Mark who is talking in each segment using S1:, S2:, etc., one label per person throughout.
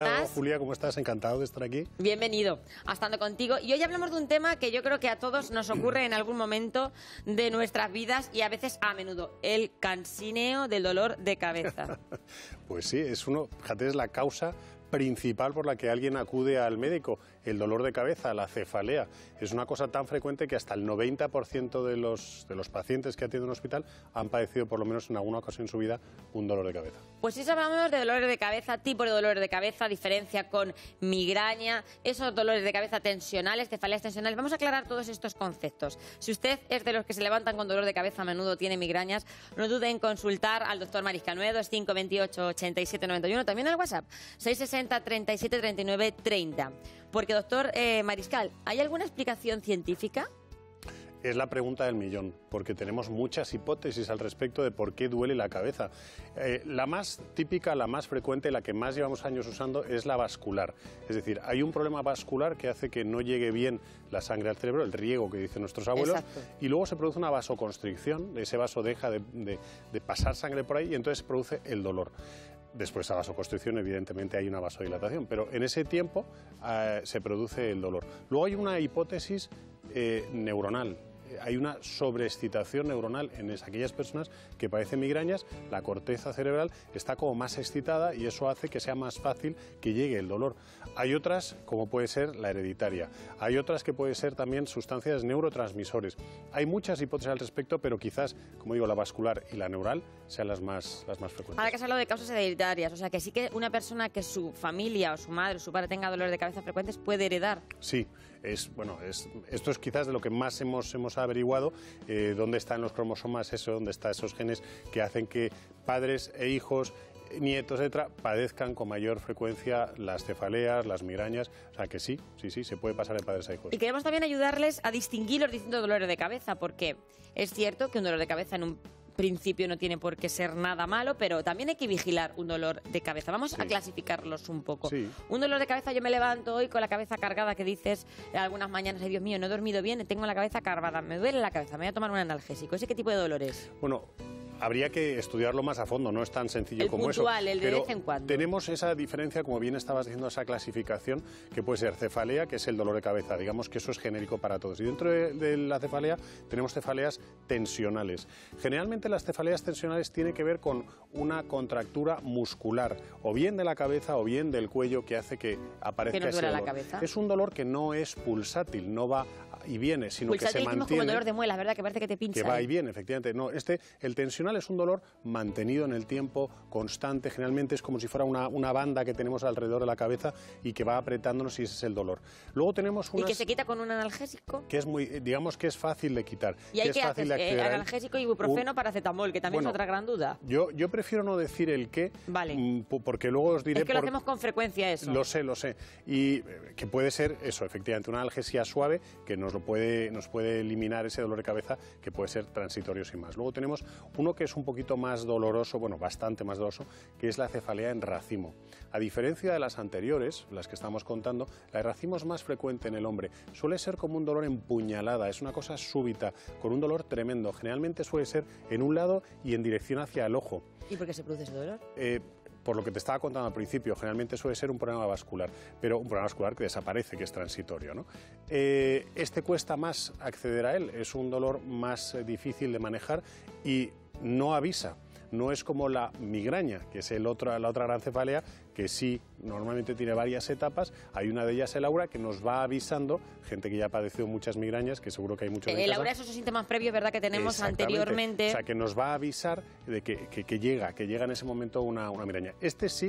S1: Hola, Julia, ¿cómo estás? Encantado de estar aquí.
S2: Bienvenido a Estando Contigo. Y hoy hablamos de un tema que yo creo que a todos nos ocurre en algún momento de nuestras vidas y a veces a menudo, el cansineo del dolor de cabeza.
S1: Pues sí, fíjate, es la causa principal por la que alguien acude al médico, el dolor de cabeza, la cefalea. Es una cosa tan frecuente que hasta el 90% de los pacientes que atienden en un hospital han padecido por lo menos en alguna ocasión en su vida un dolor de cabeza.
S2: Pues si hablamos de dolores de cabeza, tipo de dolores de cabeza, diferencia con migraña, esos dolores de cabeza tensionales, cefaleas tensionales. Vamos a aclarar todos estos conceptos. Si usted es de los que se levantan con dolor de cabeza a menudo, tiene migrañas, no dude en consultar al doctor Mariscal Nuedo, es 528 87 91, también al WhatsApp, 660 37 39 30. Porque, doctor Mariscal, ¿hay alguna explicación científica?
S1: Es la pregunta del millón, porque tenemos muchas hipótesis al respecto de por qué duele la cabeza. La más típica, la más frecuente, la que más llevamos años usando es la vascular. Es decir, hay un problema vascular que hace que no llegue bien la sangre al cerebro, el riego que dicen nuestros abuelos. Exacto. Y luego se produce una vasoconstricción, ese vaso deja de pasar sangre por ahí y entonces se produce el dolor. Después de esa vasoconstricción, evidentemente, hay una vasodilatación, pero en ese tiempo se produce el dolor. Luego hay una hipótesis neuronal. Hay una sobreexcitación neuronal en aquellas personas que padecen migrañas, la corteza cerebral está como más excitada y eso hace que sea más fácil que llegue el dolor. Hay otras, como puede ser la hereditaria, hay otras que pueden ser también sustancias neurotransmisores. Hay muchas hipótesis al respecto, pero quizás, como digo, la vascular y la neural sean las más frecuentes.
S2: Ahora que has hablado de causas hereditarias, o sea que sí que una persona que su familia o su madre o su padre tenga dolores de cabeza frecuentes puede heredar.
S1: Sí, esto es quizás de lo que más hemos averiguado, dónde están los cromosomas, dónde están esos genes que hacen que padres e hijos, nietos, etcétera, padezcan con mayor frecuencia las cefaleas, las migrañas. O sea que sí, se puede pasar de padres a hijos.
S2: Y queremos también ayudarles a distinguir los distintos dolores de cabeza, porque es cierto que un dolor de cabeza en un principio no tiene por qué ser nada malo, pero también hay que vigilar un dolor de cabeza. Vamos a clasificarlos un poco.
S1: Sí.
S2: Un dolor de cabeza, yo me levanto hoy con la cabeza cargada, que dices algunas mañanas, ay Dios mío, no he dormido bien, tengo la cabeza cargada, me duele la cabeza, me voy a tomar un analgésico. ¿Ese qué tipo de dolor es?
S1: Bueno, habría que estudiarlo más a fondo, no es tan sencillo como
S2: puntual,
S1: eso.
S2: El de vez en cuando.
S1: Tenemos esa diferencia, como bien estabas diciendo, esa clasificación, que puede ser cefalea, que es el dolor de cabeza. Digamos que eso es genérico para todos. Y dentro de la cefalea tenemos cefaleas tensionales. Generalmente las cefaleas tensionales tienen que ver con una contractura muscular, o bien de la cabeza o bien del cuello, que hace que aparezca ese dolor.
S2: La cabeza.
S1: Es un dolor que no es pulsátil, no va y viene, sino que se mantiene.
S2: Como el dolor de muelas, ¿verdad? Que parece que te pincha.
S1: Que va y viene, efectivamente. No, el tensional es un dolor mantenido en el tiempo, constante. Generalmente es como si fuera una banda que tenemos alrededor de la cabeza y que va apretándonos, y ese es el dolor. Luego tenemos
S2: ¿Y que se quita con un analgésico?
S1: Que es digamos que es fácil de quitar.
S2: ¿Y hay que hacer analgésico, ibuprofeno, paracetamol, que también es otra gran duda?
S1: Yo prefiero no decir el qué,
S2: vale,
S1: porque luego os diré...
S2: Es que lo hacemos con frecuencia eso.
S1: Lo sé. Y que puede ser eso, efectivamente, una analgesia suave que nos puede eliminar ese dolor de cabeza, que puede ser transitorio sin más. Luego tenemos uno que es un poquito más doloroso, bueno, bastante más doloroso, que es la cefalea en racimo. A diferencia de las anteriores, las que estamos contando, la de racimo es más frecuente en el hombre. Suele ser como un dolor en puñalada, es una cosa súbita, con un dolor tremendo. Generalmente suele ser en un lado y en dirección hacia el ojo.
S2: ¿Y por qué se produce ese dolor?
S1: Por lo que te estaba contando al principio, generalmente suele ser un problema vascular, pero un problema vascular que desaparece, que es transitorio, ¿no? Este cuesta más acceder a él, es un dolor más difícil de manejar y no avisa. No es como la migraña, que es la otra gran cefalea, que sí, normalmente tiene varias etapas. Hay una de ellas, el aura, que nos va avisando, gente que ya ha padecido muchas migrañas, que seguro que hay muchos en
S2: el aura es esos síntomas previos, ¿verdad?, que tenemos anteriormente.
S1: O sea, que nos va a avisar de que llega en ese momento una migraña.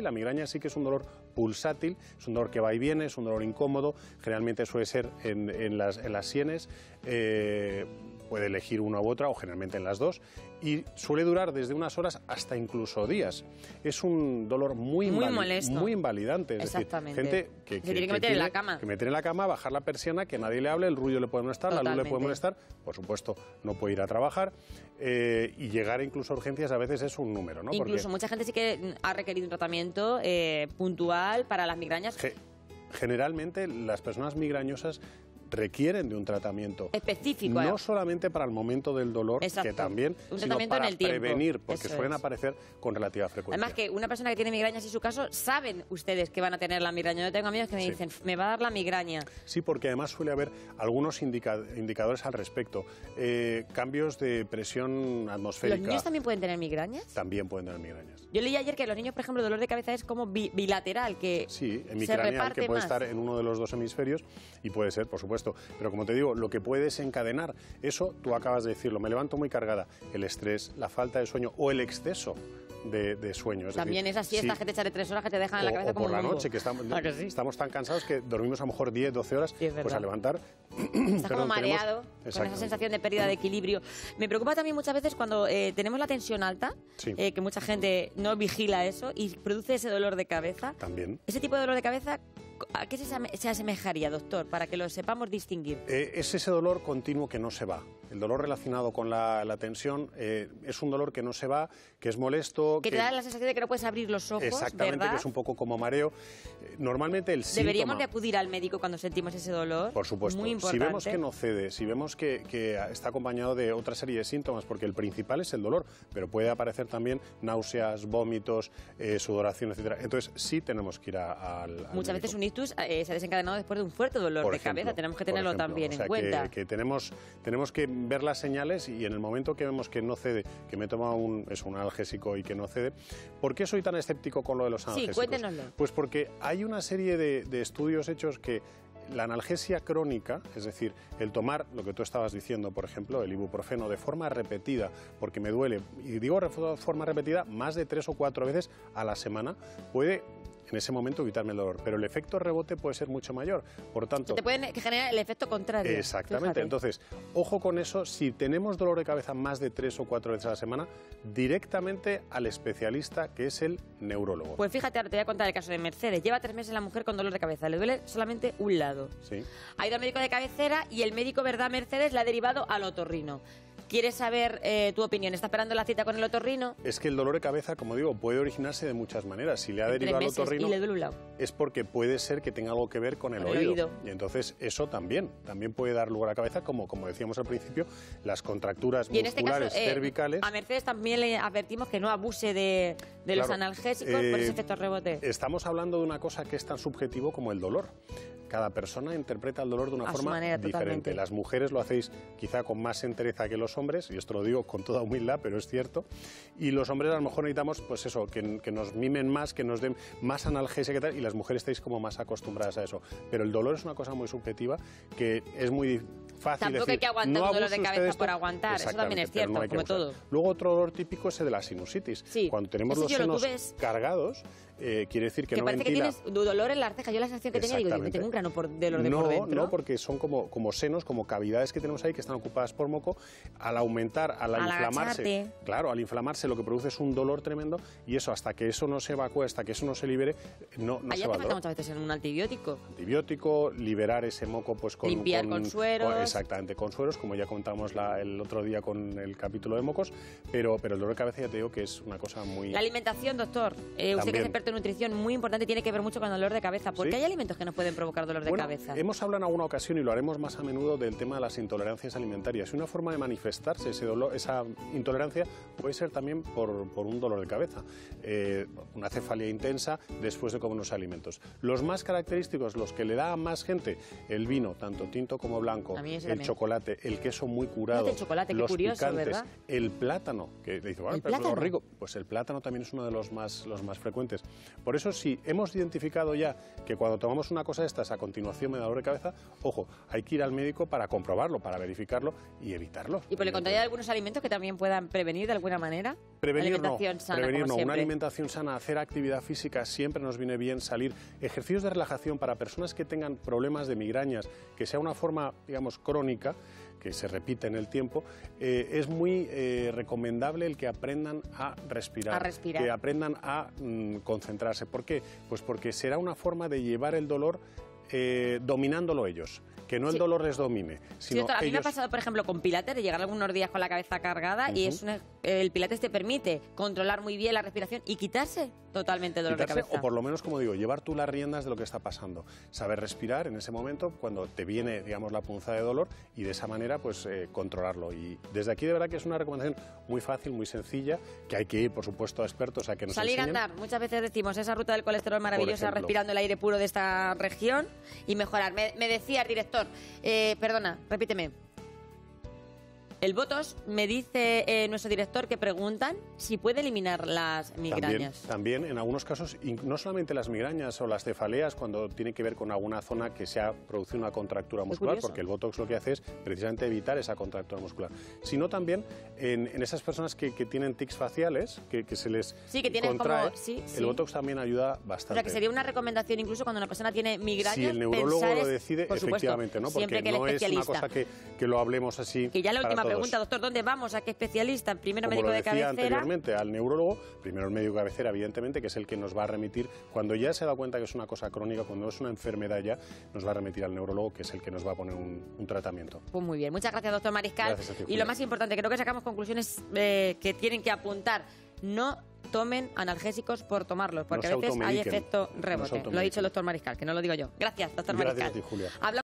S1: La migraña sí que es un dolor pulsátil, es un dolor que va y viene, es un dolor incómodo, generalmente suele ser en las sienes, puede elegir una u otra o generalmente en las dos, y suele durar desde unas horas hasta incluso días. Es un dolor muy
S2: molesto,
S1: muy invalidante. Es
S2: exactamente.
S1: Decir, gente que
S2: tiene que meter en la cama.
S1: Que meter en la cama, bajar la persiana, que nadie le hable, el ruido le puede molestar, la luz le puede molestar, por supuesto no puede ir a trabajar, y llegar incluso a urgencias a veces es un número, ¿no?
S2: Incluso mucha gente sí que ha requerido un tratamiento puntual para las migrañas.
S1: Generalmente las personas migrañosas requieren de un tratamiento
S2: específico.
S1: No solamente para el momento del dolor,
S2: exacto,
S1: que también, sino para prevenir, porque suelen aparecer con relativa frecuencia.
S2: Además que una persona que tiene migraña, si es su caso, saben ustedes que van a tener la migraña. Yo tengo amigos que me dicen, me va a dar la migraña.
S1: Sí, porque además suele haber algunos indicadores al respecto. Cambios de presión atmosférica.
S2: ¿Los niños también pueden tener migrañas?
S1: También pueden tener migrañas.
S2: Yo leí ayer que los niños, por ejemplo, el dolor de cabeza es como bilateral, que
S1: sí,
S2: se reparte
S1: que puede
S2: más.
S1: estar en uno de los dos hemisferios y puede ser, por supuesto. Pero como te digo, lo que puede desencadenar eso, tú acabas de decirlo, me levanto muy cargada, el estrés, la falta de sueño o el exceso de sueño.
S2: También
S1: decir,
S2: esas siestas que te echan de 3 horas que te dejan en la cabeza
S1: o
S2: como
S1: por la
S2: un
S1: noche, que estamos tan cansados que dormimos a lo mejor 10, 12 horas, pues al levantar...
S2: Estás como mareado, con esa sensación de pérdida de equilibrio. Me preocupa también muchas veces cuando tenemos la tensión alta, que mucha gente no vigila eso y produce ese dolor de cabeza.
S1: También.
S2: Ese tipo de dolor de cabeza, ¿a qué se asemejaría, doctor, para que lo sepamos distinguir?
S1: Es ese dolor continuo que no se va. El dolor relacionado con la tensión es un dolor que no se va, que es molesto.
S2: Que te da la sensación de que no puedes abrir los ojos,
S1: exactamente,
S2: ¿verdad?
S1: Que es un poco como mareo. Normalmente el síntoma...
S2: ¿Deberíamos de acudir al médico cuando sentimos ese dolor?
S1: Por supuesto.
S2: Muy importante.
S1: Si vemos que no cede, si vemos que está acompañado de otra serie de síntomas, porque el principal es el dolor, pero puede aparecer también náuseas, vómitos, sudoración, etcétera. Entonces sí tenemos que ir al
S2: Muchas veces un ictus se ha desencadenado después de un fuerte dolor de cabeza. Tenemos que tenerlo también en cuenta.
S1: Que tenemos que ver las señales y en el momento que vemos que no cede, que me he tomado un analgésico y que no cede. ¿Por qué soy tan escéptico con lo de los analgésicos?
S2: Sí, cuéntenoslo.
S1: Pues porque hay una serie de estudios hechos que la analgesia crónica, es decir, el tomar lo que tú estabas diciendo, por ejemplo, el ibuprofeno de forma repetida, porque me duele, y digo de forma repetida, más de 3 o 4 veces a la semana, puede en ese momento evitarme el dolor, pero el efecto rebote puede ser mucho mayor, por tanto...
S2: Te pueden generar el efecto contrario.
S1: Exactamente,
S2: fíjate.
S1: Entonces, ojo con eso, si tenemos dolor de cabeza más de 3 o 4 veces a la semana, directamente al especialista, que es el neurólogo.
S2: Pues fíjate, ahora te voy a contar el caso de Mercedes. Lleva 3 meses la mujer con dolor de cabeza, le duele solamente un lado.
S1: Sí.
S2: Ha ido al médico de cabecera y el médico, ¿verdad, Mercedes?, la ha derivado al otorrino. ¿Quieres saber tu opinión? ¿Está esperando la cita con el otorrino?
S1: Es que el dolor de cabeza, como digo, puede originarse de muchas maneras. Si le ha derivado al otorrino,
S2: y le duele un lado,
S1: es porque puede ser que tenga algo que ver con el oído. Y entonces eso también puede dar lugar a cabeza, como decíamos al principio, las contracturas musculares cervicales.
S2: A Mercedes también le advertimos que no abuse de los analgésicos por ese efecto rebote.
S1: Estamos hablando de una cosa que es tan subjetivo como el dolor. Cada persona interpreta el dolor de una forma diferente.
S2: Totalmente.
S1: Las mujeres lo hacéis quizá con más entereza que los hombres, y esto lo digo con toda humildad, pero es cierto. Y los hombres a lo mejor necesitamos, pues eso, que nos mimen más, que nos den más analgesia que tal, y las mujeres estáis como más acostumbradas a eso. Pero el dolor es una cosa muy subjetiva, que es muy fácil
S2: Tampoco
S1: decir,
S2: hay que aguantar
S1: no
S2: un dolor de cabeza
S1: esto.
S2: por aguantar, eso también es cierto, como todo.
S1: Luego otro dolor típico es el de la sinusitis.
S2: Sí.
S1: Cuando tenemos los senos cargados, quiere decir que no
S2: parece
S1: ventila.
S2: Que tienes dolor en las cejas. Yo la sensación que tenía, digo, yo tengo un grano de dolor de por dentro.
S1: No, porque son como senos, como cavidades que tenemos ahí que están ocupadas por moco. Al aumentar, al inflamarse, claro, al inflamarse lo que produce es un dolor tremendo, y eso, hasta que eso no se evacúe, hasta que eso no se libere, no se va a dolor.
S2: Muchas veces en un antibiótico.
S1: Antibiótico, liberar ese moco pues
S2: limpiar con sueros.
S1: Exactamente, con sueros, como ya contamos el otro día con el capítulo de mocos, pero el dolor de cabeza ya te digo que es una cosa muy...
S2: La alimentación, doctor. Usted que es experto en nutrición, muy importante, tiene que ver mucho con el dolor de cabeza. ¿Por qué hay alimentos que nos pueden provocar dolor de cabeza?
S1: Hemos hablado en alguna ocasión, y lo haremos más a menudo, del tema de las intolerancias alimentarias. Y una forma de manifestarse ese dolor, esa intolerancia, puede ser también por un dolor de cabeza. Una cefalea intensa después de comer unos alimentos. Los más característicos, los que le da a más gente, el vino, tanto tinto como blanco, el chocolate, el queso muy curado,
S2: el chocolate,
S1: los
S2: curioso,
S1: picantes,
S2: ¿verdad?
S1: el plátano, que le dice, bueno, pero es lo rico. Pues el plátano también es uno de los más frecuentes. Por eso, si hemos identificado ya que cuando tomamos una cosa de estas, a continuación me da dolor de cabeza, ojo, hay que ir al médico para comprobarlo, para verificarlo y evitarlo.
S2: ¿Y por el contrario, hay algunos alimentos que también puedan prevenir de alguna manera?
S1: Prevenir no,
S2: sana,
S1: una alimentación sana, hacer actividad física, siempre nos viene bien salir. Ejercicios de relajación para personas que tengan problemas de migrañas, que sea una forma, digamos, crónica, que se repite en el tiempo, es muy recomendable el que aprendan a respirar. Que aprendan a concentrarse. ¿Por qué? Pues porque será una forma de llevar el dolor dominándolo ellos. Que no el dolor les domine, sino
S2: a mí me ha pasado, por ejemplo, con pilates, de llegar algunos días con la cabeza cargada y el pilates te permite controlar muy bien la respiración y quitarse totalmente el dolor de
S1: quitarse,
S2: cabeza.
S1: o por lo menos, como digo, llevar tú las riendas de lo que está pasando. Saber respirar en ese momento cuando te viene, digamos, la punzada de dolor y de esa manera, pues, controlarlo. Y desde aquí, de verdad, que es una recomendación muy fácil, muy sencilla, que hay que ir, por supuesto, a expertos a que nos
S2: Salir
S1: enseñen.
S2: a andar. Muchas veces decimos esa ruta del colesterol maravillosa,
S1: ejemplo.
S2: respirando el aire puro de esta región y mejorar. Me decía el director, perdona, repíteme. El Botox, me dice nuestro director que preguntan si puede eliminar las migrañas.
S1: También en algunos casos, no solamente las migrañas o las cefaleas, cuando tiene que ver con alguna zona que se ha producido una contractura muscular,
S2: curioso.
S1: porque el Botox lo que hace es precisamente evitar esa contractura muscular, sino también en esas personas que tienen tics faciales, que se les
S2: que tienen
S1: contrae,
S2: como... Sí.
S1: el Botox también ayuda
S2: O
S1: bastante.
S2: sea, que sería una recomendación incluso cuando una persona tiene migrañas.
S1: Si el neurólogo
S2: pensar
S1: lo decide,
S2: por supuesto,
S1: efectivamente, ¿no?
S2: siempre
S1: Porque
S2: que el
S1: no es una
S2: especialista.
S1: cosa que lo hablemos así.
S2: Que ya la
S1: para
S2: última
S1: todos.
S2: pregunta, doctor, ¿dónde vamos? ¿A qué especialista? Primero
S1: Como
S2: médico
S1: lo
S2: de
S1: decía
S2: cabecera.
S1: anteriormente, al neurólogo, primero el médico de cabecera, evidentemente, que es el que nos va a remitir, cuando ya se da cuenta que es una cosa crónica, cuando es una enfermedad ya, nos va a remitir al neurólogo, que es el que nos va a poner un tratamiento.
S2: Pues muy bien, muchas gracias, doctor Mariscal.
S1: Gracias a ti,
S2: Y
S1: Julia.
S2: lo más importante, creo que sacamos conclusiones que tienen que apuntar. No tomen analgésicos por tomarlos, porque
S1: No se
S2: a veces hay
S1: automediquen.
S2: efecto
S1: No se
S2: rebote. Lo ha
S1: automediquen.
S2: dicho el doctor Mariscal, que no lo digo yo. Gracias, doctor
S1: Gracias
S2: Mariscal.
S1: a ti, Julia.
S2: Habla-